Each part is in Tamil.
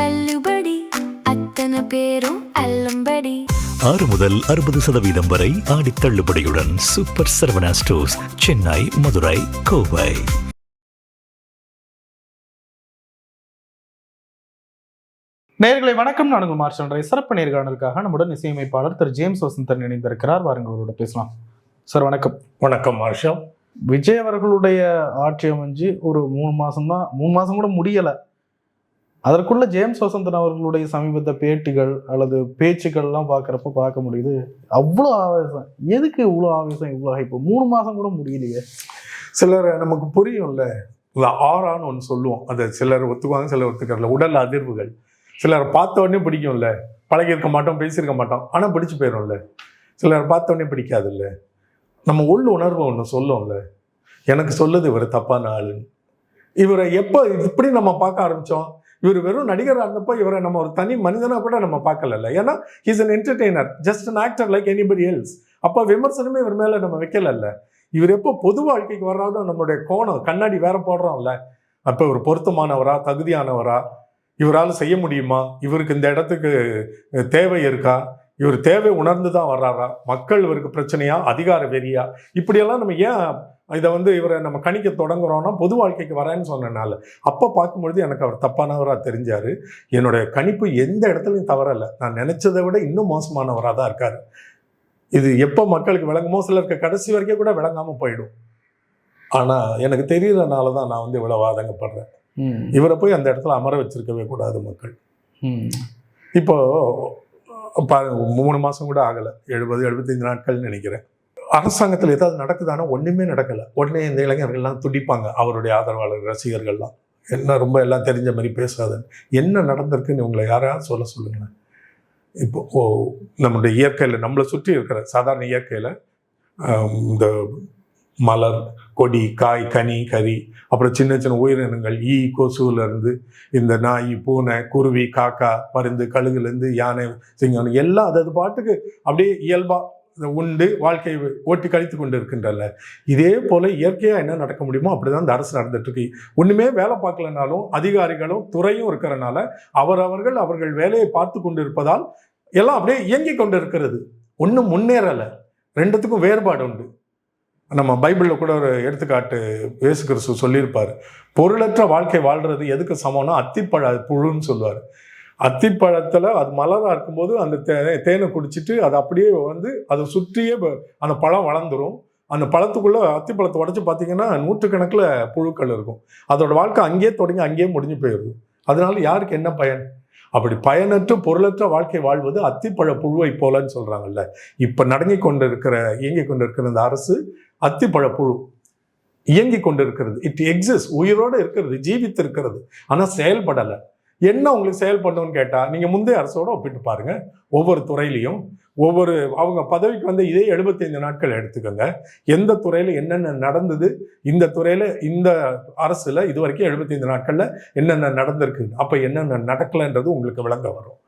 தள்ளுபடி, அத்தனை பேரும் அல்லம்படி. 6 முதல் 60% வரை ஆடி தள்ளுபடியுடன் சூப்பர் சரவணா ஸ்டோர்ஸ், சென்னை, மதுரை, கோவை. நேயர்களை வணக்கம். நான் உங்கள் மார்ஷல். சிறப்பு நேர்காணலுக்காக நம்முடன் இசையமைப்பாளர் திரு ஜேம்ஸ் வசந்தன் இணைந்திருக்கிறார். வாருங்கள், அவரோட பேசலாம். சார் வணக்கம். வணக்கம் மார்ஷல். விஜய் அவர்களுடைய ஆட்சி அமைஞ்சு ஒரு 3 மாசம் கூட முடியலை. அதற்குள்ள ஜேம்ஸ் வசந்தன் அவர்களுடைய சமீபத்த பேட்டிகள் அல்லது பேச்சுக்கள்லாம் பார்க்க முடியுது. அவ்வளோ ஆவேசம். எதுக்கு இவ்வளோ ஆவேசம், இவ்வளோ ஹைப்பு? 3 மாசம் கூட முடியலையே. சிலர் நமக்கு புரியும்ல, ஆறான்னு ஒன்று சொல்லுவோம். அதை சிலர் ஒத்துக்குவாங்க, சிலர் ஒத்துக்கிறல. உடல் அதிர்வுகள் சிலர் பார்த்த உடனே பிடிக்கும்ல. பழகியிருக்க மாட்டோம், பேசியிருக்க மாட்டோம், ஆனால் பிடிச்சு போயிடும்ல. சிலர் பார்த்த உடனே பிடிக்காதுல்ல. நம்ம உள் உணர்வு ஒன்று சொல்லும்ல, எனக்கு சொல்லுது இவர் தப்பான ஆளுன்னு. இவரை எப்போ இப்படி நம்ம பார்க்க ஆரம்பித்தோம்? இவர் வெறும் நடிகராக இருந்தப்போ இவரை நம்ம ஒரு தனி மனிதனாக கூட நம்ம பார்க்கல. ஏன்னா he's an entertainer, just an actor like anybody else. அப்போ விமர்சனமே இவர் மேலே நம்ம வைக்கல. இவர் எப்போ பொது வாழ்க்கைக்கு வர்றாலும் நம்மளுடைய கோணம் கண்ணாடி வேற போடுறோம்ல. அப்போ இவர் பொருத்தமானவரா, தகுதியானவரா, இவரால் செய்ய முடியுமா, இவருக்கு இந்த இடத்துக்கு தேவை இருக்கா, இவர் தேவை உணர்ந்து தான் வர்றாரா, மக்கள் இவருக்கு பிரச்சனையா, அதிகார வெறியா, இப்படியெல்லாம் நம்ம ஏன் இதை இவரை நம்ம கணிக்க தொடங்குறோம்னா பொது வாழ்க்கைக்கு வரேன்னு சொன்னனால. அப்போ பார்க்கும்பொழுது எனக்கு அவர் தப்பானவராக தெரிஞ்சார். என்னுடைய கணிப்பு எந்த இடத்துலையும் தவறலை. நான் நினைச்சதை விட இன்னும் மோசமானவராக தான் இருக்கார். இது எப்போ மக்களுக்கு விளங்குமோ, சிலருக்கு கடைசி வரைக்கும் கூட விளங்காமல் போயிடும். ஆனால் எனக்கு தெரியறதுனால தான் நான் இவ்வளோ வாதங்கப்படுறேன். இவரை போய் அந்த இடத்துல அமர வச்சிருக்கவே கூடாது மக்கள். இப்போ பாருங்க, 3 மாசம் கூட ஆகலை, 70-75 நாட்கள் நினைக்கிறேன். அரசாங்கத்தில் ஏதாவது நடக்குதானா? ஒன்றுமே நடக்கலை. உடனே இந்த இளைஞர்கள்லாம் துடிப்பாங்க, அவருடைய ஆதரவாளர் ரசிகர்கள்லாம். என்ன ரொம்ப எல்லாம் தெரிஞ்ச மாதிரி பேசாதன்னு. என்ன நடந்திருக்குன்னு உங்களை யாராவது சொல்லுங்களேன். இப்போ நம்மளுடைய இயற்கையில், நம்மளை சுற்றி இருக்கிற சாதாரண இயற்கையில் இந்த மலர், கொடி, காய், கனி, கறி, அப்புறம் சின்ன சின்ன உயிரினங்கள், ஈ, கொசுலேருந்து இந்த நாய், பூனை, குருவி, காக்கா, பருந்து, கழுகுலேருந்து யானை, சிங்கம், எல்லாம் அது பாட்டுக்கு அப்படியே இயல்பாக உண்டு வாழ்க்கையை ஓட்டி கழித்து கொண்டு இருக்கின்றன. இதே போல் இயற்கையாக என்ன நடக்க முடியுமோ அப்படிதான் இந்த அரசு நடந்துட்டுருக்கு. ஒன்றுமே வேலை பார்க்கலனாலும் அதிகாரிகளும் துறையும் இருக்கிறனால அவர்கள் வேலையை பார்த்து கொண்டு இருப்பதால் எல்லாம் அப்படியே இயங்கி கொண்டு இருக்கிறது. ஒன்றும் முன்னேறலை. ரெண்டுத்துக்கும் வேறுபாடு உண்டு. நம்ம பைபிளில் கூட ஒரு எடுத்துக்காட்டு இயேசு கிறிஸ்து சொல்லியிருப்பார். பொருளற்ற வாழ்க்கை வாழ்கிறது எதுக்கு சமம்னா அத்திப்பழ புழுன்னு சொல்லுவார். அத்திப்பழத்தில் அது மலராக இருக்கும்போது அந்த தேனை குடிச்சிட்டு அது அப்படியே அதை சுற்றியே அந்த பழம் வளர்ந்துடும். அந்த பழத்துக்குள்ளே அத்திப்பழத்தை உடச்சி பார்த்தீங்கன்னா 100கணக்கில் புழுக்கள் இருக்கும். அதோட வாழ்க்கை அங்கேயே தொடங்கி அங்கேயே முடிஞ்சு போயிடுது. அதனால யாருக்கு என்ன பயன்? அப்படி பயனற்ற பொருளற்ற வாழ்க்கை வாழ்வது அத்திப்பழ புழுவை போலன்னு சொல்கிறாங்கல்ல. இப்போ இயங்கி கொண்டிருக்கிற இந்த அரசு அத்திப்பழ புழு இயங்கி கொண்டிருக்கிறது. இட் எக்ஸிஸ்ட், உயிரோடு இருக்கிறது, ஜீவித்து இருக்கிறது, ஆனால் செயல்படலை. என்ன உங்களுக்கு செயல்படணும்னு கேட்டால் நீங்கள் முந்தைய அரசோட ஒப்பிட்டு பாருங்க. ஒவ்வொரு துறையிலையும் அவங்க பதவிக்கு இதே 75 நாட்கள் எடுத்துக்கோங்க. எந்த துறையில் என்னென்ன நடந்தது, இந்த துறையில் இந்த அரசுல இது வரைக்கும் 75 நாட்கள்ல என்னென்ன நடந்திருக்கு, அப்போ என்னென்ன நடக்கலைன்றது உங்களுக்கு விளங்க வரும்.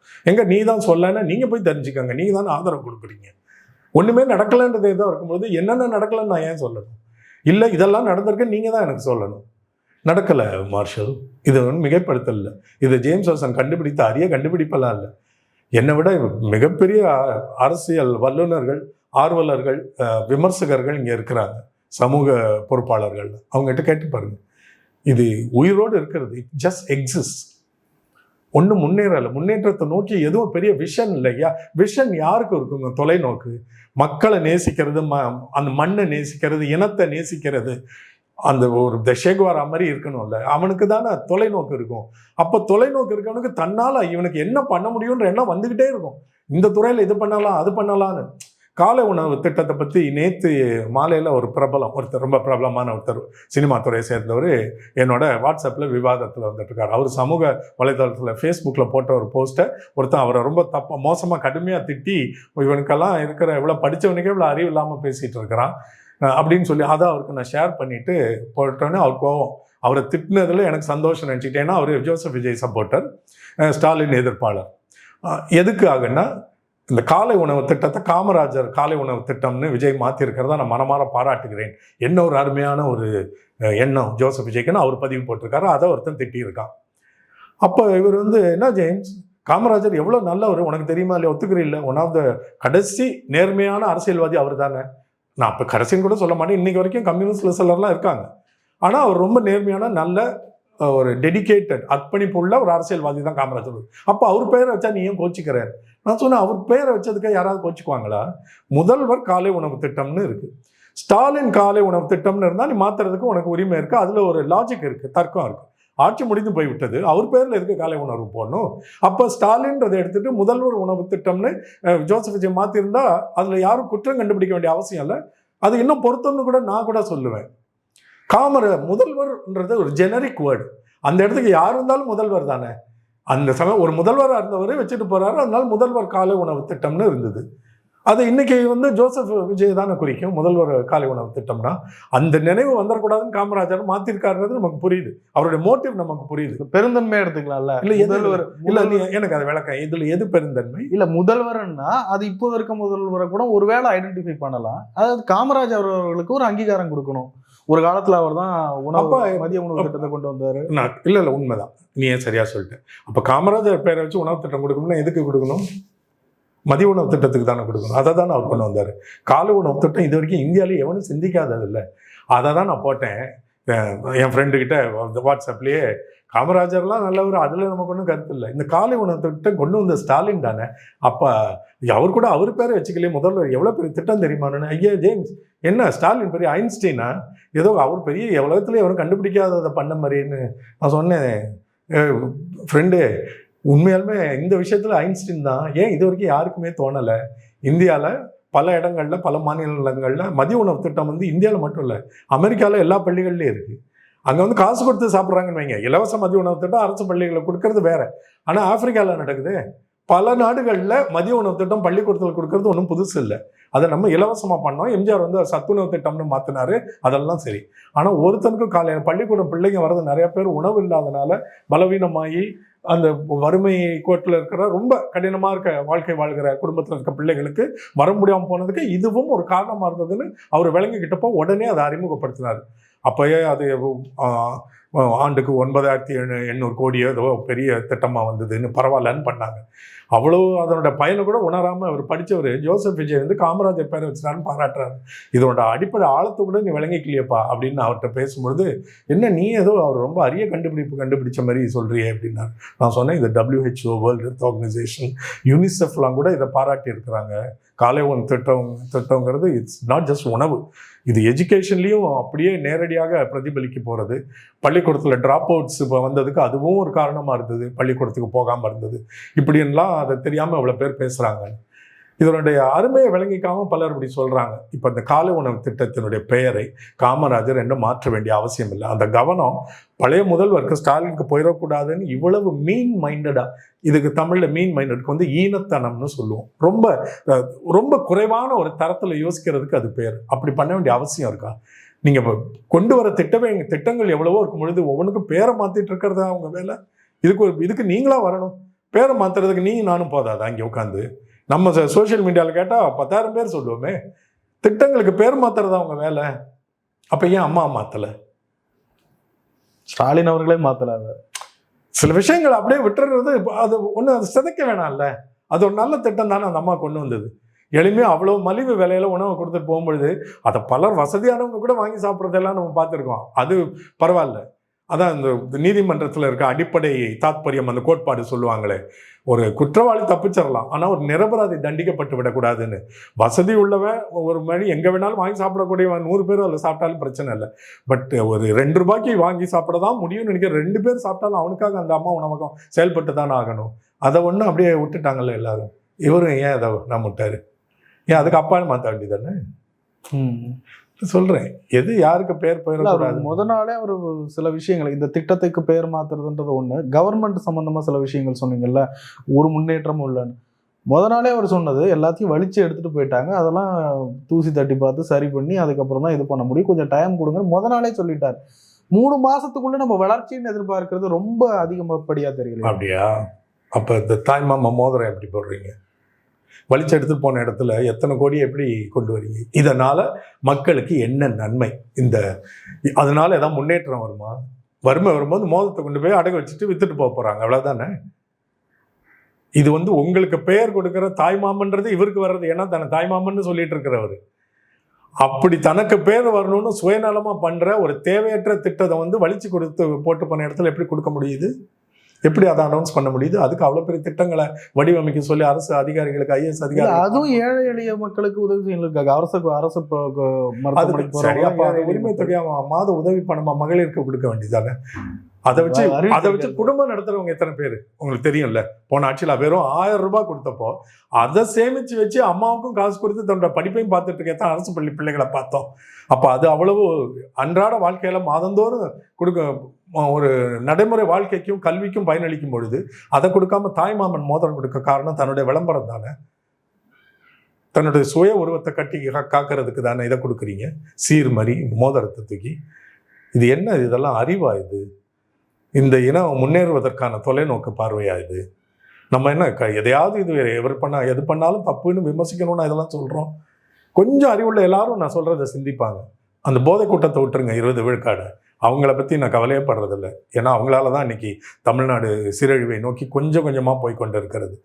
நீ தான் சொல்லலைன்னா நீங்க போய் தெரிஞ்சுக்கோங்க. நீங்க தானே ஆதரவு கொடுக்குறீங்க. ஒண்ணுமே நடக்கலைன்றது ஏதோ இருக்கும்போது என்னென்ன நடக்கலைன்னு நான் ஏன் சொல்லணும்? இல்லை இதெல்லாம் நடந்திருக்கு நீங்க தான் எனக்கு சொல்லணும். நடக்கலை மார்ஷல். இது மிகைப்படுத்தல் இல்லை. இது ஜேம்ஸ் வாட்சன் கண்டுபிடித்த அரிய கண்டுபிடிப்பெல்லாம் இல்லை. என்னை விட மிகப்பெரிய அரசியல் வல்லுநர்கள், ஆர்வலர்கள், விமர்சகர்கள் இங்கே இருக்கிறாங்க, சமூக பொறுப்பாளர்கள். அவங்ககிட்ட கேட்டு பாருங்க. இது உயிரோடு இருக்கிறது. It just exist. ஒன்றும் முன்னேறலை. முன்னேற்றத்தை நோக்கி எதுவும் பெரிய விஷன் இல்லையா? விஷன் யாருக்கு இருக்குங்க? தொலைநோக்கு. மக்களை நேசிக்கிறது, அந்த மண்ணை நேசிக்கிறது, இனத்தை நேசிக்கிறது, அந்த ஒரு தஷேகுவாரா மாதிரி இருக்கணும்ல. அவனுக்கு தானே தொலைநோக்கு இருக்கும். அப்போ தொலைநோக்கு இருக்கவனுக்கு தன்னால் இவனுக்கு என்ன பண்ண முடியுன்ற எண்ணம் வந்துக்கிட்டே இருக்கும். இந்த துறையில் இது பண்ணலாம், அது பண்ணலான்னு. காலை உணவு திட்டத்தை பற்றி நேற்று மாலையில் ஒருத்தர் ரொம்ப பிரபலமான சினிமா துறையை சேர்ந்தவர் என்னோட வாட்ஸ்அப்பில் விவாதத்தில் வந்துட்டுருக்கார். அவர் சமூக வலைதளத்தில் ஃபேஸ்புக்கில் போட்ட ஒரு போஸ்ட்டை அவரை ரொம்ப மோசமாக கடுமையாக திட்டி, இவனுக்கெல்லாம் இருக்கிற இவ்வளோ படித்தவனுக்கே இவ்வளோ அறிவு இல்லாமல் பேசிகிட்டு இருக்கிறான் அப்படின்னு சொல்லி அதை அவருக்கு நான் ஷேர் பண்ணிவிட்டு போட்டோன்னே அவர் கோவம். அவரை திட்டினதில் எனக்கு சந்தோஷம் நினச்சிக்கிட்டேன்னா அவர் ஜோசப் விஜய் சப்போர்ட்டர், ஸ்டாலின் எதிர்ப்பாளர். எதுக்காகன்னா இந்த காலை உணவு திட்டத்தை காமராஜர் காலை உணவு திட்டம்னு விஜய் மாற்றிருக்கிறதா நான் மனமாற பாராட்டுகிறேன். என்ன ஒரு அருமையான ஒரு எண்ணம் ஜோசப் விஜய்க்குன்னு அவர் பதிவு போட்டிருக்காரு. அதை ஒருத்தன் திட்டியிருக்கான். அப்போ இவர் வந்து என்ன ஜேம்ஸ், காமராஜர் எவ்வளோ நல்லவர் உனக்கு தெரியுமா இல்லையா, ஒத்துக்கிறீல்ல, ஒன் ஆஃப் த கடைசி நேர்மையான அரசியல்வாதி அவர் தானே. நான் அப்போ கடைசின்னு கூட சொல்ல மாட்டேன், இன்னைக்கு வரைக்கும் கம்யூனிஸ்ட்ல சிலர்லாம் இருக்காங்க. ஆனால் அவர் ரொம்ப நேர்மையான நல்ல ஒரு டெடிகேட்டட் அர்ப்பணிப்பு உள்ள ஒரு அரசியல்வாதி தான் காமராஜர். அப்போ அவர் பெயரை வச்சா நீ ஏன் கோச்சிக்கிறார்? நான் சொன்னேன், அவர் பெயரை வச்சதுக்கு யாராவது கோச்சிக்குவாங்களா? முதல்வர் காலை உணவு திட்டம்னு இருக்கு, ஸ்டாலின் காலை உணவு திட்டம்னு இருந்தால் நீ மாத்துறதுக்கு உனக்கு உரிமை இருக்கு, அதுல ஒரு லாஜிக் இருக்கு, தர்க்கம் இருக்கு. ஆட்சி முடிந்து போய்விட்டது, அவர் பேர்ல எதுக்கு காலை உணவு போடணும்? அப்ப ஸ்டாலின்றதை எடுத்துட்டு முதல்வர் உணவு திட்டம்னு ஜோசப் விஜய் மாத்திருந்தா அதுல யாரும் குற்றம் கண்டுபிடிக்க வேண்டிய அவசியம் இல்லை. அது இன்னும் பொருத்தம்னு கூட நான் கூட சொல்லுவேன். முதல்வர்ன்றது ஒரு ஜெனரிக் வேர்டு, அந்த இடத்துக்கு யார் இருந்தாலும் முதல்வர் தானே. அந்த சமயம் ஒரு முதல்வராக இருந்தவரை வச்சுட்டு போறாரு, அதனால முதல்வர் காலை உணவு திட்டம்னு இருந்தது. அது இன்னைக்கு வந்து ஜோசப் விஜய் தானே குறிக்கும் முதல்வர் காலை உணவு திட்டம்னா. அந்த நினைவு வந்துடக்கூடாதுன்னு காமராஜர் மாத்திருக்காருன்றது நமக்கு புரியுது, அவருடைய மோட்டிவ் நமக்கு புரியுது. பெருந்தன்மை எடுத்துக்கலாம்ல, இல்ல முதல்வர் இல்ல, எனக்கு அது விளக்கம், இதுல எது பெருந்தன்மை? இல்ல முதல்வர்னா அது இப்போது இருக்க முதல்வரை கூட ஒருவேளை ஐடென்டிஃபை பண்ணலாம். அதாவது காமராஜர் அவர்களுக்கு ஒரு அங்கீகாரம் கொடுக்கணும். ஒரு காலத்துல அவர் தான் மதிய உணவு திட்டத்தை கொண்டு வந்தாரு. இல்ல உண்மைதான், நீ ஏன் சரியா சொல்லிட்ட. அப்ப காமராஜர் பேரை வச்சு உணவு திட்டம் கொடுக்கணும்னா எதுக்கு கொடுக்கணும்? மதிய உணவு திட்டத்துக்கு தானே கொடுக்கணும். அதை தான் அவர் கொண்டு வந்தார். காலை உணவு திட்டம் இது வரைக்கும் இந்தியாவிலேயே எவனும் சிந்திக்காதது இல்லை. அதை தான் நான் போட்டேன் என் ஃப்ரெண்டுக்கிட்ட வாட்ஸ்அப்லேயே. காமராஜர்லாம் நல்லவர், அதில் நமக்கு ஒன்றும் கருத்து இல்லை. இந்த காலை உணவு திட்டம் கொண்டு வந்த ஸ்டாலின் தானே. அப்போ அவர் கூட அவர் பேரை வச்சுக்கலையே முதல்வர், எவ்வளோ பெரிய திட்டம் தெரியுமான்னு. ஐயா ஜேம்ஸ், என்ன ஸ்டாலின் பெரிய ஐன்ஸ்டீனா? ஏதோ அவர் பெரிய உலகத்துலேயே அவரும் கண்டுபிடிக்காததை பண்ண மாதிரின்னு நான் சொன்னேன். ஃப்ரெண்டு, உண்மையாலுமே இந்த விஷயத்துல ஐன்ஸ்டீன் தான். ஏன் இது வரைக்கும் யாருக்குமே தோணலை? இந்தியாவில் பல இடங்கள்ல பல மாநிலங்கள்ல மதிய உணவு திட்டம் வந்து இந்தியாவில் மட்டும் இல்லை, அமெரிக்காவில் எல்லா பள்ளிகள்லையும் இருக்கு. அங்கே வந்து காசு கொடுத்து சாப்பிட்றாங்கன்னு வைங்க. இலவச மதிய உணவு திட்டம் அரசு பள்ளிகளை கொடுக்கறது வேற. ஆனால் ஆப்பிரிக்காவில் நடக்குது. பல நாடுகளில் மதிய உணவு திட்டம் பள்ளிக்கூடத்தில் கொடுக்கறது ஒன்றும் புதுசு இல்லை. அதை நம்ம இலவசமாக பண்ணோம். எம்ஜிஆர் வந்து சத்துணவு திட்டம்னு மாற்றினாரு, அதெல்லாம் சரி. ஆனால் ஒருத்தனுக்கும் காலையில் பள்ளிக்கூடம் பிள்ளைங்க வர்றது நிறைய பேர் உணவு இல்லாதனால பலவீனமாகி அந்த வறுமை கோட்டில் இருக்கிற ரொம்ப கடினமாக இருக்க வாழ்க்கை வாழ்கிற குடும்பத்தில் இருக்க பிள்ளைகளுக்கு வர முடியாமல் போனதுக்கு இதுவும் ஒரு காரணமாக இருந்ததுன்னு அவர் விளங்கிக்கிட்டப்போ உடனே அதை அறிமுகப்படுத்தினார். அப்போயே அது ஆண்டுக்கு 9,800 கோடி ஏதோ பெரிய திட்டமாக வந்ததுன்னு பரவாயில்லன்னு பண்ணாங்க. அவ்வளோ அதனோட பயனை கூட உணராமல் அவர் படித்தவர் ஜோசப் விஜய் வந்து காமராஜர் பேரை வச்சுட்டாருன்னு பாராட்டுறாரு. இதோட அடிப்படை ஆழத்தை கூட நீ விளங்கிக்கலையப்பா அப்படின்னு அவர்கிட்ட பேசும்பொழுது, என்ன நீ ஏதோ அவர் ரொம்ப அரிய கண்டுபிடிச்ச மாதிரி சொல்றியே அப்படின்னா. நான் சொன்னேன், இது WHO, வேர்ல்டு ஹெல்த் ஆர்கனைசேஷன், யூனிசெஃப்லாம் கூட இதை பாராட்டி இருக்கிறாங்க. காலை உணவு திட்டங்கிறது இட்ஸ் நாட் ஜஸ்ட் உணவு, இது எஜுகேஷன்லேயும் அப்படியே நேரடியாக பிரதிபலிக்க போகிறது. பள்ளிக்கூடத்தில் ட்ராப் அவுட்ஸ் இப்போ வந்ததுக்கு அதுவும் ஒரு காரணமாக இருந்தது, பள்ளிக்கூடத்துக்கு போகாமல் இருந்தது. இப்படின்லாம் அதை தெரியாமல் அவ்வளோ பேர் பேசுகிறாங்க. இதனுடைய அருமையை விளங்கிக்காமல் பலர் இப்படி சொல்கிறாங்க. இப்போ இந்த காலை உணவு திட்டத்தினுடைய பெயரை காமராஜர் என்று மாற்ற வேண்டிய அவசியம் இல்லை. அந்த கவனம் பழைய முதல்வருக்கு ஸ்டாலினுக்கு போயிடக்கூடாதுன்னு இவ்வளவு மீன் மைண்டடாக, இதுக்கு தமிழில் மீன் மைண்டடுக்கு வந்து ஈனத்தனம்னு சொல்லுவோம். ரொம்ப ரொம்ப குறைவான ஒரு தரத்தில் யோசிக்கிறதுக்கு அது பேர். அப்படி பண்ண வேண்டிய அவசியம் இருக்கா? நீங்கள் இப்போ கொண்டு வர திட்டங்கள் எவ்வளவோ இருக்கும் பொழுது ஒவ்வொன்றுக்கும் பேரை மாற்றிட்டு இருக்கிறதா அவங்க வேலை? இதுக்கு நீங்களாக வரணும். பேரை மாற்றுறதுக்கு நீ நானும் போதாதா? இங்கே உட்காந்து நம்ம சோஷியல் மீடியாவில் கேட்டால் 10,000 பேர் சொல்லுவோமே. திட்டங்களுக்கு பேர் மாத்துறதா அவங்க வேலை. அப்போ ஏன் அம்மா மாற்றலை? ஸ்டாலின் அவர்களே மாற்றல. சில விஷயங்கள் அப்படியே விட்டுறது, அது ஒன்று அது சிதைக்க வேணாம்ல. அது ஒரு நல்ல திட்டம் தானே அந்த அம்மா கொண்டு வந்தது. எளிமையாக அவ்வளோ மலிவு விலையில உணவை கொடுத்துட்டு போகும்பொழுது அதை பலர் வசதியானவங்க கூட வாங்கி சாப்பிட்றதெல்லாம் நம்ம பார்த்துருக்கோம். அது பரவாயில்ல. அதான் இந்த நீதிமன்றத்தில் இருக்க அடிப்படை தாத்பரியம், அந்த கோட்பாடு சொல்லுவாங்களே, ஒரு குற்றவாளி தப்பிச்சிடலாம், ஆனால் ஒரு நிரபராதி தண்டிக்கப்பட்டு விடக்கூடாதுன்னு. வசதி உள்ளவன் ஒரு மணி எங்கே வேணாலும் வாங்கி சாப்பிடக்கூடியவன் 100 பேர் அதில் சாப்பிட்டாலும் பிரச்சனை இல்லை. பட் ஒரு 2 ரூபாய்க்கு வாங்கி சாப்பிட தான் முடியும்னு நினைக்கிற 2 பேர் சாப்பிட்டாலும் அவனுக்காக அந்த அம்மா உணவகம் செயல்பட்டு தானே ஆகணும். அதை ஒன்று அப்படியே விட்டுட்டாங்கல்ல எல்லாரும். இவரும் ஏன் அதை நான் விட்டாரு? ஏன் அதுக்கு அப்பான்னு மாற்ற வேண்டியதானே சொல்றேன். எது யாருக்கு பேர் போயிடக்கூடாது. முத நாளே ஒரு சில விஷயங்கள், இந்த திட்டத்துக்கு பேர் மாத்துறதுன்றது ஒண்ணு, கவர்மெண்ட் சம்பந்தமா சில விஷயங்கள் சொன்னீங்கல்ல, ஒரு முன்னேற்றமும் இல்லைன்னு. முத நாளே அவர் சொன்னது எல்லாத்தையும் வலிச்சு எடுத்துட்டு போயிட்டாங்க, அதெல்லாம் தூசி தட்டி பார்த்து சரி பண்ணி அதுக்கப்புறம் தான் இது பண்ண முடியும், கொஞ்சம் டைம் கொடுங்க முத நாளே சொல்லிட்டார். 3 மாசத்துக்குள்ள நம்ம வளர்ச்சின்னு எதிர்பார்க்கறது ரொம்ப அதிகப்படியா தெரியல. அப்படியா? அப்ப இந்த தாய்மாமா மோதிரம் எப்படி போடுறீங்க? வலிச்சு எடுத்துட்டு போன இடத்துல எத்தனை கோடி எப்படி கொண்டு வரீங்க? இதனால மக்களுக்கு என்ன நன்மை? அதனால ஏதாவது முன்னேற்றம் வருமா? வறுமை வரும்போது மோதிரத்தை கொண்டு போய் அடகு வச்சுட்டு வித்துட்டு போறாங்க, அவ்வளவுதானே. இது உங்களுக்கு பெயர் கொடுக்கிற தாய்மாமன்றது இவருக்கு வர்றது. ஏன்னா தன்னை தாய்மாமன்னு சொல்லிட்டு இருக்கிறவர். அப்படி தனக்கு பேர் வரணும்னு சுயநலமா பண்ற ஒரு தேவையற்ற திட்டத்தை வலிச்சு கொடுத்து போட்டு போன இடத்துல எப்படி கொடுக்க முடியுது? எப்படி அதை அனௌன்ஸ் பண்ண முடியுது? அதுக்கு அவ்வளவு பெரிய திட்டங்களை வடிவமைக்க சொல்லி அரசு அதிகாரிகளுக்கு, ஐஏஎஸ் அதிகாரிகள், அதுவும் ஏழை எளிய மக்களுக்கு உதவி செய்யறதுக்காக அரசு உரிமை தொகையா மாத உதவி பணமா மகளிருக்கு கொடுக்க வேண்டியதானே. அதை வச்சு குடும்பம் நடத்துறவங்க எத்தனை பேர் உங்களுக்கு தெரியும்ல. போன ஆட்சியில் வெறும் 1000 ரூபாய் கொடுத்தப்போ அதை சேமிச்சு வச்சு அம்மாவுக்கும் காசு கொடுத்து தன்னோட படிப்பையும் பார்த்துட்டு இருக்கேன் அரசு பள்ளி பிள்ளைகளை பார்த்தோம். அப்ப அது அவ்வளவு அன்றாட வாழ்க்கையில மாதந்தோறும் கொடுக்க ஒரு நடைமுறை வாழ்க்கைக்கும் கல்விக்கும் பயனளிக்கும் பொழுது அதை கொடுக்காம தாய்மாமன் மோதிரம் கொடுக்க காரணம் தன்னுடைய விளம்பரம் தானே. தன்னுடைய சுய உருவத்தை கட்டி காக்கிறதுக்கு தானே இதை கொடுக்குறீங்க, சீர்மறி மோதிரத்தை தூக்கி. இது என்ன? இதெல்லாம் அறிவா? இது இந்த இனம் முன்னேறுவதற்கான தொலைநோக்கு பார்வையா? இது நம்ம என்ன எதையாவது இது எது பண்ணாலும் தப்புன்னு விமர்சிக்கணும்னு இதெல்லாம் சொல்றோம். கொஞ்சம் அறிவுள்ள எல்லாரும் நான் சொல்றதை சிந்திப்பாங்க. அந்த போதை கூட்டத்தை விட்டுருங்க, 20 விழுக்காடு, அவங்கள பத்தி நான் கவலையே படுறதில்லை. ஏன்னா அவங்களால தான் இன்னைக்கு தமிழ்நாடு சீரழிவை நோக்கி கொஞ்சம் கொஞ்சமா போய் கொண்டு இருக்கிறது.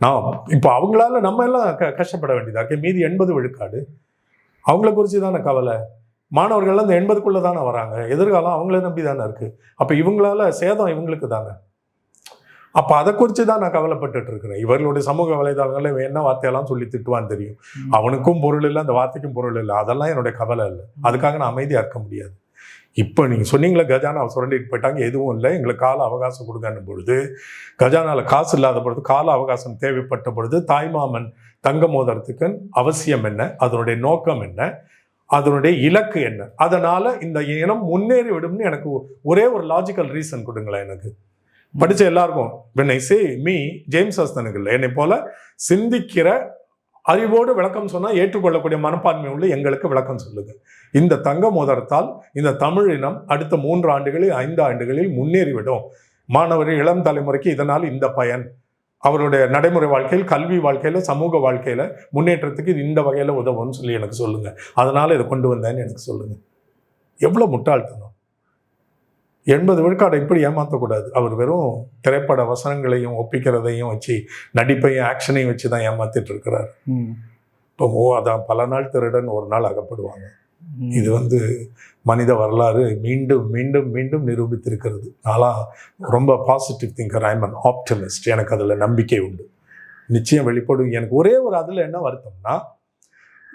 நான் இப்போ அவங்களால நம்ம எல்லாம் கஷ்டப்பட வேண்டியதா இருக்கு. மீதி 80 விழுக்காடு அவங்கள குறித்து தானே கவலை. மாணவர்கள்லாம் இந்த 80க்குள்ள தானே வராங்க. எதிர்காலம் அவங்கள நம்பி தானே இருக்கு. அப்ப இவங்களால சேதம் இவங்களுக்கு தானே. அப்ப அதை குறித்து தான் நான் கவலைப்பட்டு இருக்கிறேன். இவர்களுடைய சமூக வலைதளங்கள்ல என்ன வார்த்தையெல்லாம் சொல்லி திட்டுவான்னு தெரியும். அவனுக்கும் பொருள் இல்லை, அந்த வார்த்தைக்கும் பொருள் இல்லை. அதெல்லாம் என்னுடைய கவலை இல்லை. அதுக்காக நான் அமைதியா இருக்க முடியாது. இப்போ நீங்க சொன்னீங்களே கஜானா சுரண்டிட்டு போயிட்டாங்க, எதுவும் இல்லை, எங்களுக்கு கால அவகாசம் கொடுக்கணும் பொழுது, கஜானால காசு இல்லாத பொழுது, கால அவகாசம் தேவைப்பட்ட பொழுது தாய்மாமன் தங்க மோதிரத்துக்கு அவசியம் என்ன, அதனுடைய நோக்கம் என்ன, அதனுடைய இலக்கு என்ன, அதனால இந்த இனம் முன்னேறி விடும்னு எனக்கு ஒரே ஒரு லாஜிக்கல் ரீசன் கொடுங்களேன். எனக்கு படிச்ச எல்லாருக்கும் when I say me, James ஹஸ்தனுக்கு இல்லை, என்னை போல சிந்திக்கிற அறிவோடு விளக்கம் சொன்னா ஏற்றுக்கொள்ளக்கூடிய மனப்பான்மை உள்ள எங்களுக்கு விளக்கம் சொல்லுங்க. இந்த தங்க மோதிரத்தால் இந்த தமிழ் இனம் அடுத்த 3 ஆண்டுகளில் 5 ஆண்டுகளில் முன்னேறிவிடும். மாணவர்கள் இளம் தலைமுறைக்கு இதனால் இந்த பயன், அவருடைய நடைமுறை வாழ்க்கையில், கல்வி வாழ்க்கையில, சமூக வாழ்க்கையில முன்னேற்றத்துக்கு இது இந்த வகையில உதவும்னு சொல்லி எனக்கு சொல்லுங்க. அதனால இதை கொண்டு வந்தேன்னு எனக்கு சொல்லுங்க. எவ்வளவு முட்டாள்தனம்! 80 விழுக்காடை இப்படி ஏமாற்றக்கூடாது. அவர் வெறும் திரைப்பட வசனங்களையும் ஒப்பிக்கிறதையும் வச்சு, நடிப்பையும் ஆக்ஷனையும் வச்சு தான் ஏமாத்திட்டு இருக்கிறார். இப்போ அதான் பல நாள் திருடன் ஒரு நாள் அகப்படுவாங்க. இது மனித வரலாறு மீண்டும் மீண்டும் மீண்டும் நிரூபித்திருக்கிறது. நான்லாம் ரொம்ப positive thinker, I'm an optimist. எனக்கு அதில் நம்பிக்கை உண்டு, நிச்சயம் வெளிப்படும். எனக்கு ஒரே ஒரு அதில் என்ன வருத்தம்னா,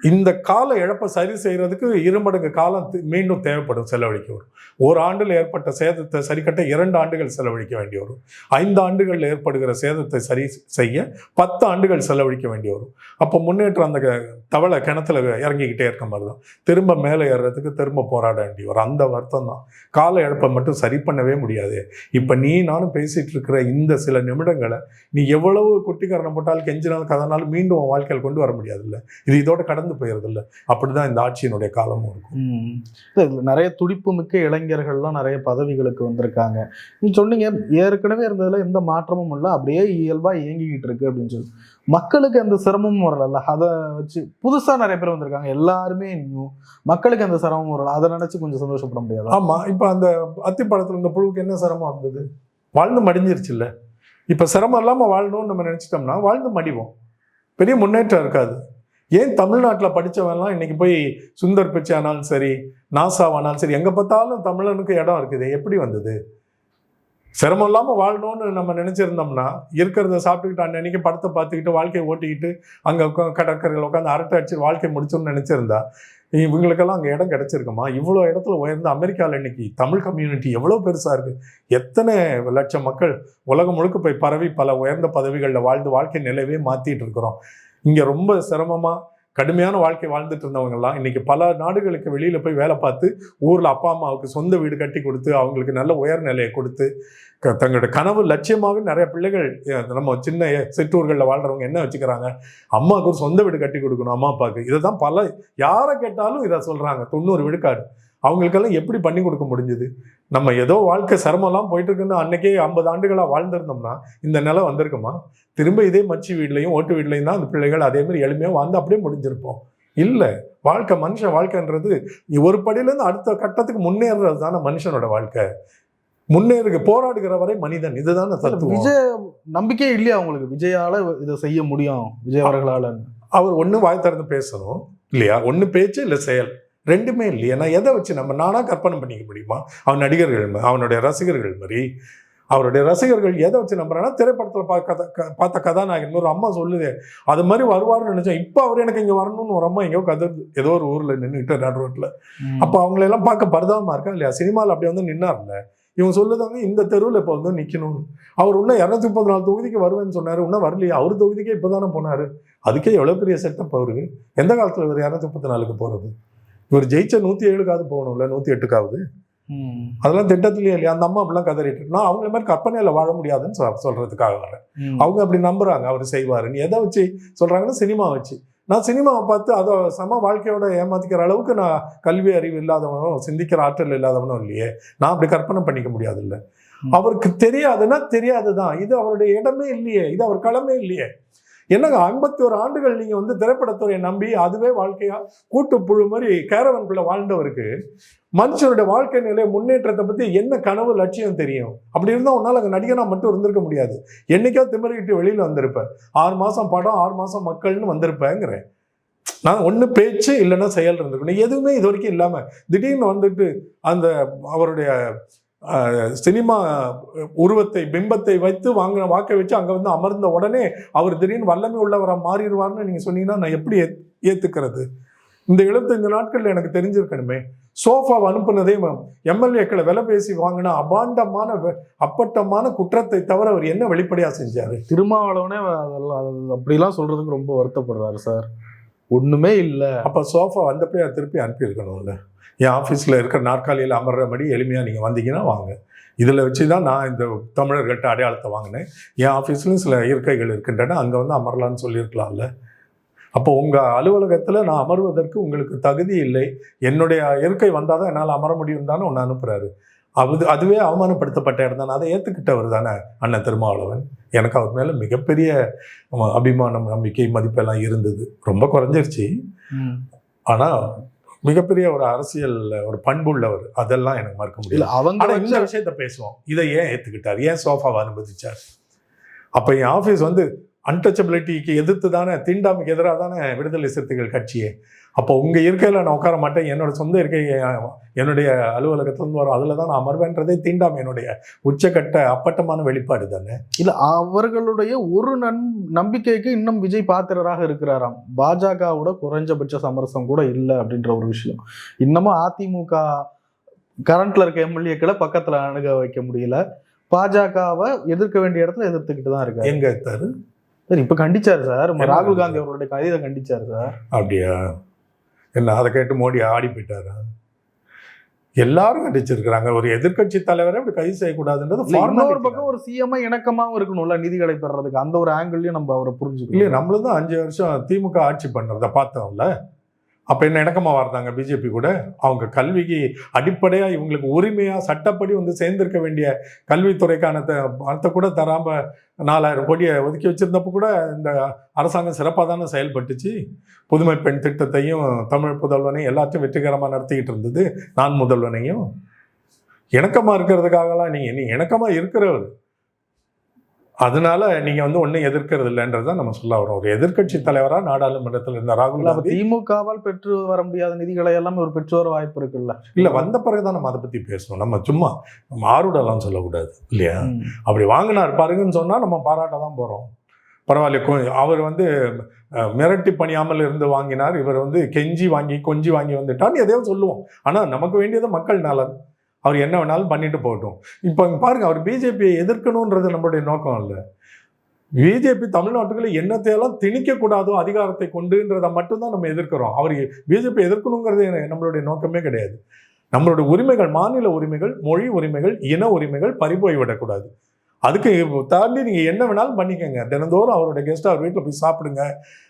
இந்த கால இழப்பை சரி செய்யறதுக்கு 2 மடங்கு காலம் மீண்டும் தேவைப்படும், செலவழிக்க வரும். 1 ஆண்டில் ஏற்பட்ட சேதத்தை சரிக்கட்ட 2 ஆண்டுகள் செலவழிக்க வேண்டி வரும். 5 ஆண்டுகளில் ஏற்படுகிற சேதத்தை சரி செய்ய 10 ஆண்டுகள் செலவழிக்க வேண்டி வரும். அப்போ முன்னேற்றம் அந்த தவளை கிணத்துல இறங்கிக்கிட்டே இருக்க மாதிரி தான். திரும்ப மேலே ஏறுறதுக்கு திரும்ப போராட வேண்டி வரும். அந்த வருத்தம் தான். கால இழப்பை மட்டும் சரி பண்ணவே முடியாது. இப்போ நீ நானும் பேசிட்டு இருக்கிற இந்த சில நிமிடங்களை நீ எவ்வளவு குட்டிக்காரணம் போட்டாலும் கெஞ்சினாலும் கதனாலும் மீண்டும் உன் வாழ்க்கையில் கொண்டு வர முடியாது. இல்லை, இது இதோட கடந்து போயிருது. இல்லை, அப்படிதான் இந்த ஆட்சியினுடைய காலமும் இருக்கும். நிறைய துடிப்பு மிக்க இளைஞர்கள்லாம் நிறைய பதவிகளுக்கு வந்திருக்காங்க. நீங்க சொன்னீங்க ஏற்கனவே இருந்ததுல எந்த மாற்றமும் இல்லை, அப்படியே இயல்பா இயங்கிக்கிட்டு இருக்கு அப்படின்னு சொல்லி. மக்களுக்கு எந்த சிரமமும் வரல. அதை வச்சு புதுசா நிறைய பேர் வந்திருக்காங்க, எல்லாருமே நியூ. மக்களுக்கு எந்த சிரமமும் வரல. அதை நினைச்சு கொஞ்சம் சந்தோஷப்பட முடியாது? ஆமா, இப்ப அந்த அத்திப்பழத்துல இந்த புழுவுக்கு என்ன சிரமம் இருந்தது? வாழ்ந்து மடிஞ்சிருச்சு. இல்ல, இப்ப சிரமம் இல்லாம வாழணும்னு நம்ம நினைச்சிட்டோம்னா வாழ்ந்து மடிவோம், பெரிய முன்னேற்றம் இருக்காது. ஏன் தமிழ்நாட்டில் படித்தவன்லாம் இன்னைக்கு போய் சுந்தர் பிச்சை ஆனாலும் சரி, நாசாவானாலும் சரி, எங்கே பார்த்தாலும் தமிழனுக்கு இடம் இருக்குது. எப்படி வந்தது? சிரமம் இல்லாமல் வாழணும்னு நம்ம நினச்சிருந்தோம்னா இருக்கிறத சாப்பிட்டுக்கிட்டு அன்னைக்கு படத்தை பார்த்துக்கிட்டு வாழ்க்கையை ஓட்டிக்கிட்டு அங்கே கடற்கரையில் உட்காந்து அரட்டை அடிச்சு வாழ்க்கை முடிச்சோன்னு நினச்சிருந்தா இவங்களுக்கெல்லாம் அங்கே இடம் கிடைச்சிருக்குமா? இவ்வளோ இடத்துல உயர்ந்த அமெரிக்காவில் இன்னைக்கு தமிழ் கம்யூனிட்டி எவ்வளோ பெருசாக இருக்குது. எத்தனை லட்சம் மக்கள் உலகம் முழுக்க போய் பரவி பல உயர்ந்த பதவிகளில் வாழ்ந்து வாழ்க்கை நிலைவே மாற்றிட்டு இருக்கிறோம். இங்கே ரொம்ப சிரமமாக கடுமையான வாழ்க்கை வாழ்ந்துட்டு இருந்தவங்கலாம் இன்னைக்கு பல நாடுகளுக்கு வெளியில போய் வேலை பார்த்து ஊர்ல அப்பா அம்மாவுக்கு சொந்த வீடு கட்டி கொடுத்து அவங்களுக்கு நல்ல உயர் நிலையை கொடுத்து தங்களுடைய கனவு லட்சியமாகவே நிறைய பிள்ளைகள் நம்ம சின்ன சிற்றூர்களில் வாழ்றவங்க என்ன வச்சுக்கிறாங்க, அம்மாவுக்கு ஒரு சொந்த வீடு கட்டி கொடுக்கணும் அம்மா அப்பாவுக்கு. இதை தான் பல யாரை கேட்டாலும் இதை சொல்றாங்க. 90 விழுக்காடு அவங்களுக்கெல்லாம் எப்படி பண்ணி கொடுக்க முடிஞ்சுது? நம்ம ஏதோ வாழ்க்கை சிரமம்லாம் போயிட்டு இருக்குன்னு அன்னைக்கே 50 ஆண்டுகளாக வாழ்ந்திருந்தோம்னா இந்த நிலை வந்திருக்குமா? திரும்ப இதே மச்சி வீட்லையும் ஓட்டு வீட்லையும் தான் அந்த பிள்ளைகள் அதே மாதிரி எளிமையாக வாழ்ந்து அப்படியே முடிஞ்சிருப்போம். இல்லை, வாழ்க்கை மனுஷ வாழ்க்கைன்றது ஒரு படியிலேருந்து அடுத்த கட்டத்துக்கு முன்னேறது தானே மனுஷனோட வாழ்க்கை. போராடுகிற வரை மனிதன். இதுதான் தத்துவம். விஜய் நம்பிக்கையே இல்லையா உங்களுக்கு விஜயால இதை செய்ய முடியும், விஜய் அவர்களால? அவர் ஒண்ணு வாய் திறந்து பேசணும் இல்லையா, ஒண்ணு பேச்சு இல்ல செயல், ரெண்டுமே இல்லையா. நான் எதை வச்சு நானா கற்பனை பண்ணிக்க முடியுமா? அவன் நடிகர்கள், அவனுடைய ரசிகர்கள் மாதிரி, அவருடைய ரசிகர்கள் எதை வச்சு நம்புறான்னா திரைப்படத்தில் பார்த்த கதாநாயகன் ஒரு அம்மா சொல்லுது அது மாதிரி வருவார்னு நினைச்சேன். இப்போ அவர் எனக்கு இங்கே வரணும்னு ஒரு அம்மா எங்கேயோ ஏதோ ஒரு ஊர்ல நின்றுட்டு நடு ரோட்ல. அப்போ அவங்களெல்லாம் பார்க்க பரிதாபமா இருக்கா இல்லையா? சினிமாவில் அப்படி வந்து நின்னார்ல. இவங்க சொல்லுதாங்க இந்த தெருவில் இப்போ வந்து நிற்கணும்னு. அவர் இன்னும் 234 தொகுதிக்கு வருவேன்னு சொன்னார், இன்னும் வரலையா? அவர் தொகுதிக்கே இப்போதானே போனார். அதுக்கே எவ்வளோ பெரிய செட்டப் அவருக்கு. எந்த காலத்தில் இவர் 234க்கு போகிறது? இவர் ஜெயிச்ச 107க்காவது போகணும்ல, 108க்காவது. அதெல்லாம் திட்டத்திலேயே இல்லையா? அந்த அம்மா அப்படிலாம் கதறிட்டு இருக்கா. அவங்கள மாதிரி கற்பனையில வாழ முடியாதுன்னு சொல்றதுக்காக வரேன். அவங்க அப்படி நம்புறாங்க அவர் செய்வாருன்னு. எதை வச்சு சொல்றாங்கன்னா சினிமா வச்சு. நான் சினிமாவை பார்த்து அதை சம வாழ்க்கையோட ஏமாத்திக்கிற அளவுக்கு நான் கல்வி அறிவு இல்லாதவனும் சிந்திக்கிற ஆற்றல் இல்லாதவனும் இல்லையே. நான் அப்படி கற்பனை பண்ணிக்க முடியாது இல்லை. அவருக்கு தெரியாதுன்னா தெரியாதுதான். இது அவருடைய இடமே இல்லையே, இது அவர் களமே இல்லையே. என்னங்க 51 ஆண்டுகள் நீங்க வந்து திரைப்படத்துறையை நம்பி அதுவே வாழ்க்கையா கூட்டு புழு மாதிரி கேரவனுக்குள்ள வாழ்ந்தவருக்கு மனுஷனுடைய வாழ்க்கை நிலை முன்னேற்றத்தை பத்தி என்ன கனவு லட்சியம் தெரியும்? அப்படி இருந்தா உன்னால அங்கே நடிகனா மட்டும் இருந்திருக்க முடியாது. என்னைக்கோ திமிரிக்கிட்டு வெளியில வந்திருப்பேன். 6 மாசம் படம் 6 மாசம் மக்கள்னு வந்திருப்பேங்கிறேன். நான் ஒண்ணு பேச்சு இல்லைன்னா செயல் இருந்திருக்கணும். எதுவுமே இது வரைக்கும் இல்லாம திடீர்னு வந்துட்டு அந்த அவருடைய சினிமா உருவத்தை பிம்பத்தை வைத்து வாங்கின வாக்கை வச்சு அங்க வந்து அமர்ந்த உடனே அவர் திடீர்னு வல்லமை உள்ளவரை மாறிடுவார்னு நீங்க சொன்னீங்கன்னா நான் எப்படி ஏத்துக்கிறது? இந்த 75 நாட்கள்ல எனக்கு தெரிஞ்சிருக்கணுமே. சோஃபாவை அனுப்புனதே எம்எல்ஏக்களை விலை பேசி வாங்கினா அப்பட்டமான குற்றத்தை தவிர அவர் என்ன வெளிப்படையா செஞ்சாரு? திருமாவளவனே அப்படிலாம் சொல்றதுக்கு ரொம்ப வருத்தப்படுறாரு சார். ஒண்ணுமே இல்லை. அப்ப சோஃபா வந்தப்பே திருப்பி அனுப்பியிருக்கணும்ல. என் ஆஃபீஸில் இருக்கிற நாற்காலியில் அமர்றபடி எளிமையாக நீங்கள் வந்தீங்கன்னா வாங்க. இதில் வச்சு தான் நான் இந்த தமிழர்கள்ட்ட அடையாளத்தை வாங்கினேன். என் ஆஃபீஸ்லையும் சில இருக்கைகள் இருக்கின்றன, அங்கே வந்து அமரலான்னு சொல்லியிருக்கலாம்ல. அப்போ உங்கள் அலுவலகத்தில் நான் அமர்வதற்கு உங்களுக்கு தகுதி இல்லை, என்னுடைய இருக்கை வந்தால் தான் என்னால் அமர முடியும் தானே ஒன்று அனுப்புகிறாரு. அதுவே அவமானப்படுத்தப்பட்ட இடம் தானே. அதை ஏற்றுக்கிட்டவர் தானே அண்ணன் திருமாவளவன். எனக்கு அவர் மேலே மிகப்பெரிய அபிமானம், நம்பிக்கை, மதிப்பெல்லாம் இருந்தது. ரொம்ப குறைஞ்சிருச்சு. ஆனால் மிகப்பெரிய ஒரு அரசியல் ஒரு பண்புள்ளவர். அதெல்லாம் எனக்கு மறக்க முடியல. அவங்க இந்த விஷயத்த பேசுவோம். இதை ஏன் ஏற்றுக்கிட்டார்? ஏன் சோஃபாவை அனுமதிச்சார்? அப்போ என் ஆஃபீஸ் வந்து அன்டச்சபிலிட்டிக்கு எதிர்த்து தானே, தீண்டாமைக்கு எதிராக தானே விடுதலை சிறுத்தைகள் கட்சியே. அப்போ உங்கள் இருக்கையில் நான் உட்கார மாட்டேன், என்னோட சொந்த இருக்கை என்னுடைய அலுவலகத்திலிருந்து வரும், அதில் தான் நான் அமர்வேன்றதே தீண்டாமையினுடைய உச்சக்கட்ட அப்பட்டமான வெளிப்பாடு தானே. இல்லை, அவர்களுடைய ஒரு நம்பிக்கைக்கு இன்னும் விஜய் பாத்திரராக இருக்கிறாராம். பாஜகவோட குறைஞ்சபட்ச சமரசம் கூட இல்லை அப்படின்ற ஒரு விஷயம். இன்னமும் அதிமுக கரண்ட்ல இருக்க எம்எல்ஏக்களை பக்கத்தில் அணுக வைக்க முடியல. பாஜகவை எதிர்க்க வேண்டிய இடத்துல எதிர்த்துக்கிட்டு தான் இருக்காரு. எங்க எடுத்தாரு சார்? இப்ப கண்டிச்சாரு சார், ராகுல் காந்தி அவர்களுடைய கடிதத்தை கண்டிச்சாரு சார். அப்படியா? என்ன அதை கேட்டு மோடி ஆடி போயிட்டாரா? எல்லாரும் கண்டிச்சிருக்கிறாங்க. ஒரு எதிர்கட்சி தலைவரை அப்படி கைது செய்யக்கூடாதுன்றது. இன்னொரு பக்கம் ஒரு சிஎம் இணக்கமாவும் இருக்கணும்ல நிதிகளை பெறதுக்கு. அந்த ஒரு ஆங்கிள்லயும் நம்ம அவரை புரிஞ்சுக்கணும். இல்லையா? நம்மளும் தான் 5 வருஷம் திமுக ஆட்சி பண்றத பார்த்தோம்ல. அப்போ என்ன இணக்கமாக வர்றாங்க பிஜேபி கூட? அவங்க கல்விக்கு அடிப்படையாக இவங்களுக்கு உரிமையாக சட்டப்படி வந்து சேர்ந்திருக்க வேண்டிய கல்வித்துறைக்கான பணத்தை கூட தராமல் 4000 கோடியை ஒதுக்கி வச்சிருந்தப்போ கூட இந்த அரசாங்கம் சிறப்பாக தானே செயல்பட்டுச்சு. புதுமை பெண் திட்டத்தையும் தமிழ் புதல்வனையும் எல்லாத்தையும் வெற்றிகரமாக நடத்திக்கிட்டு இருந்தது. நான் முதல்வனையும் இணக்கமாக இருக்கிறதுக்காகலாம் நீங்கள் இணக்கமாக இருக்கிறவர். அதனால நீங்க வந்து ஒன்னும் எதிர்க்கிறது இல்லைன்றதான் நம்ம சொல்ல வரோம். ஒரு எதிர்கட்சி தலைவரா நாடாளுமன்றத்தில் இருந்த ராகுல் காந்தி திமுகவால் பெற்று வர முடியாத நிதிகளை எல்லாம் ஒரு பெற்று வர வாய்ப்பு இருக்குல்ல. இல்ல, வந்த பிறகுதான் நம்ம அதை பத்தி பேசணும். நம்ம சும்மா ஆறுடலாம் சொல்லக்கூடாது இல்லையா? அப்படி வாங்கினார் பாருங்கன்னு சொன்னா நம்ம பாராட்ட தான் போறோம். பரவாயில்ல, அவர் வந்து மிரட்டி பணியாமல் இருந்து வாங்கினார், இவர் வந்து கெஞ்சி வாங்கி கொஞ்சி வாங்கி வந்துட்டான்னு எதையோ சொல்லுவோம். ஆனா நமக்கு வேண்டியது மக்கள் நலன். அவர் என்ன வேணாலும் பண்ணிட்டு போகட்டும். இப்போ பாருங்க, அவர் பிஜேபியை எதிர்க்கணுன்றது நம்மளுடைய நோக்கம் இல்லை. பிஜேபி தமிழ்நாட்டுக்குள்ள என்னத்தையெல்லாம் திணிக்கக்கூடாதோ அதிகாரத்தை கொண்டுன்றதை மட்டும்தான் நம்ம எதிர்க்கிறோம். அவர் பிஜேபி எதிர்க்கணுங்கிறது நம்மளுடைய நோக்கமே கிடையாது. நம்மளுடைய உரிமைகள், மாநில உரிமைகள், மொழி உரிமைகள், இன உரிமைகள் பறிபோய் விடக்கூடாது. அதுக்கு தாண்டி நீங்கள் என்ன வேணாலும் பண்ணிக்கோங்க. தினந்தோறும் அவரோட கெஸ்ட் அவர் வீட்டில் போய் சாப்பிடுங்க,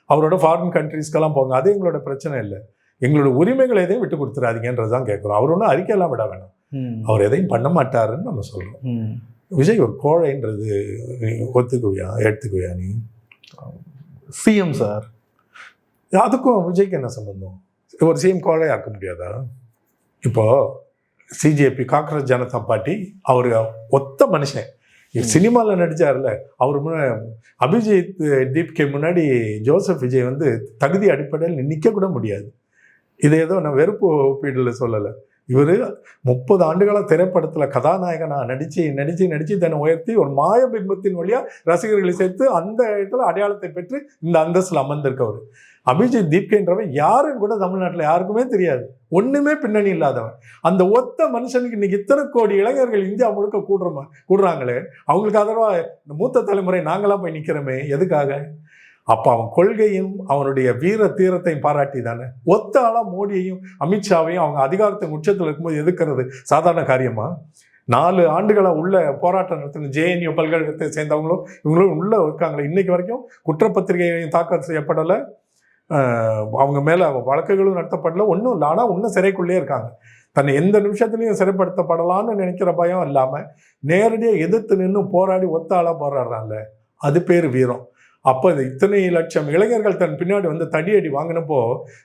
அவரோட ஃபாரின் கண்ட்ரீஸ்க்கெல்லாம் போங்க, அது எங்களோட பிரச்சனை இல்லை. எங்களோட உரிமைகளை எதையும் விட்டு கொடுத்துறாதீங்கன்றதான் கேட்குறோம். அவர் ஒன்றும் அறிக்கையெல்லாம் விட வேணாம், அவர் எதையும் பண்ண மாட்டாருன்னு நம்ம சொல்றோம். விஜய் ஒரு கோழைன்றது ஒத்துக்குவியா, எடுத்துக்குவியா நீ? சிஎம் சார், அதுக்கும் விஜய்க்கு என்ன சம்பந்தம்? ஒரு சிஎம் கோழையா இருக்க முடியாதா? இப்போ சிஜேபி காங்கிரஸ் ஜனதா பார்ட்டி, அவர் ஒத்த மனுஷன். சினிமாவில் நடிச்சார்ல அவர் அபிஜித் தீப்கே முன்னாடி ஜோசப் விஜய் வந்து தகுதி அடிப்படையில் நிற்க கூட முடியாது. இது ஏதோ நான் வெறுப்பு ஒப்பீடுல சொல்லலை. இவர் 30 ஆண்டுகளாக திரைப்படத்தில் கதாநாயகனாக நடித்து தன்னை உயர்த்தி ஒரு மாய பிம்பத்தின் வழியாக ரசிகர்களை சேர்த்து அந்த இடத்துல அடையாளத்தை பெற்று இந்த அந்தஸ்தில் அமர்ந்திருக்கவர். அபிஜித் தீப்கேன்றவன் யாரும் கூட தமிழ்நாட்டில் யாருக்குமே தெரியாது, ஒன்றுமே பின்னணி இல்லாதவன். அந்த ஒத்த மனுஷனுக்கு இன்னைக்கு இத்தனை கோடி இளைஞர்கள் இந்தியா முழுக்க கூடுறாங்களே, அவங்களுக்கு ஆதரவாக மூத்த தலைமுறை நாங்களாம் போய் நிற்கிறோமே, எதுக்காக? அப்போ அவன் கொள்கையும் அவனுடைய வீர தீரத்தையும் பாராட்டி தானே. ஒத்த ஆளா மோடியையும் அமித்ஷாவையும் அவங்க அதிகாரத்தின் உச்சத்தில் இருக்கும்போது எதுக்கிறது சாதாரண காரியமா? 4 ஆண்டுகளாக உள்ள போராட்டம் நடத்தின JNU பல்கலைக்கழகத்தை சேர்ந்தவங்களும் இவங்களும் உள்ள இருக்காங்களே, இன்னைக்கு வரைக்கும் குற்றப்பத்திரிகையும் தாக்கல் செய்யப்படலை, அவங்க மேலே வழக்குகளும் நடத்தப்படலை, ஒன்றும் இல்லை. ஆனால் இன்னும் சிறைக்குள்ளே இருக்காங்க. தன்னை எந்த நிமிஷத்துலையும் சிறைப்படுத்தப்படலான்னு நினைக்கிற பயம் இல்லாமல் நேரடியாக எதிர்த்து நின்று போராடி ஒத்த ஆளாக போராடுறாங்க. அது பேர் வீரம். அப்போ இத்தனை லட்சம் இளைஞர்கள் தன் பின்னாடி வந்து தடியடி வாங்கினப்போ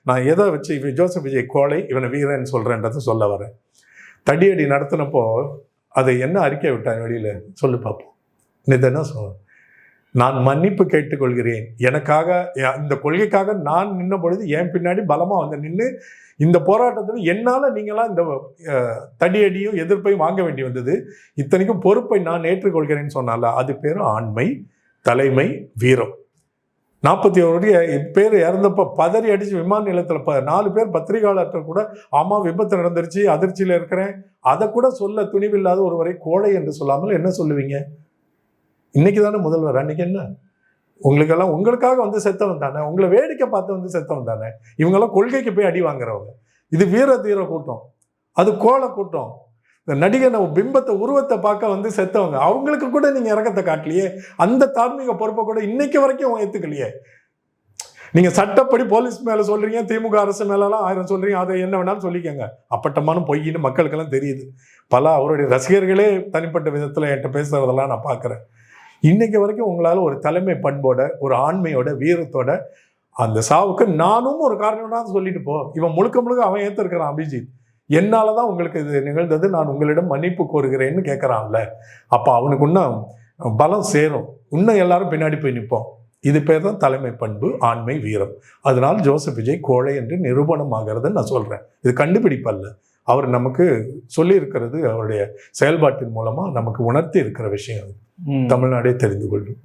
நான் எதை வச்சு ஜோசப் விஜய் கோழை, இவனை வீரன்னு சொல்கிறேன்றதை சொல்ல வரேன். தடியடி நடத்தினப்போ அதை என்ன அறிக்கை விட்டாங்க வெளியில் சொல்லி பார்ப்போம். இது என்ன சொல்ல, நான் மன்னிப்பு கேட்டுக்கொள்கிறேன், எனக்காக இந்த கொள்கைக்காக நான் நின்ன பொழுது என் பின்னாடி பலமாக வந்து நின்று இந்த போராட்டத்தில் என்னால் நீங்களாம் இந்த தடியடியும் எதிர்ப்பையும் வாங்க வேண்டி வந்தது, இத்தனைக்கும் பொறுப்பை நான் ஏற்றுக்கொள்கிறேன்னு சொன்னால அது பேர் ஆண்மை, தலைமை, வீரம். 41 பேர் இறந்தப்போ பதறி அடிச்சு விமான நிலையத்தில் 4 பேர் பத்திரிகையாளர்கள் கூட ஆமா விபத்து நடந்துருச்சு, அதிர்ச்சியில் இருக்கிறேன், அதை கூட சொல்ல துணிவில்லாத ஒருவரை கோழை என்று சொல்லாமல் என்ன சொல்லுவீங்க? இன்னைக்கு தானே முதல்வர், அன்னைக்கு என்ன? உங்களுக்கெல்லாம் உங்களுக்காக வந்து செத்தவன் தானே, உங்களை வேடிக்கை பார்த்து வந்து செத்தவன் தானே. இவங்கெல்லாம் கொள்கைக்கு போய் அடி வாங்குறவங்க. இது வீர தீர கூட்டம், அது கோழை கூட்டம். இந்த நடிகனை பிம்பத்தை உருவத்தை பார்க்க வந்து செத்தவங்க, அவங்களுக்கு கூட நீங்க இறக்கத்தை காட்டலையே. அந்த தார்மீக பொறுப்பை கூட இன்னைக்கு வரைக்கும் ஏத்துக்கலையே. நீங்க சட்டப்படி போலீஸ் மேல சொல்றீங்க, திமுக அரசு மேலாம் 1000 சொல்றீங்க, அதை என்ன வேணாலும் சொல்லிக்கங்க. அப்பட்டமான பொய்ன்னு மக்களுக்கெல்லாம் தெரியுது. பல அவருடைய ரசிகர்களே தனிப்பட்ட விதத்துல என்கிட்ட பேசுறதெல்லாம் நான் பார்க்குறேன். இன்னைக்கு வரைக்கும் உங்களால ஒரு தலைமை பண்போட, ஒரு ஆண்மையோட, வீரத்தோட அந்த சாவுக்கு நானும் ஒரு காரணம் தான் சொல்லிட்டு போ. இவன் முழுக்க அவன் ஏற்றிருக்கிறான் அபிஜித். என்னாலதான் உங்களுக்கு இது நிகழ்ந்தது, நான் உங்களிடம் மன்னிப்பு கோருகிறேன்னு கேட்கறான்ல. அப்ப அவனுக்கு இன்னும் பலம் சேரும், இன்னும் எல்லாரும் பின்னாடி போய் நிற்போம். இது பேர் தான் தலைமை பண்பு, ஆண்மை, வீரம். அதனால் ஜோசப் விஜய் கோழை என்று நிரூபணம் ஆகிறதுன்னு நான் சொல்றேன். இது கண்டுபிடிப்பல்ல, அவர் நமக்கு சொல்லி இருக்கிறது, அவருடைய செயல்பாட்டின் மூலமா நமக்கு உணர்த்தி இருக்கிற விஷயம். தமிழ்நாடே தெரிந்து கொள்ளும்.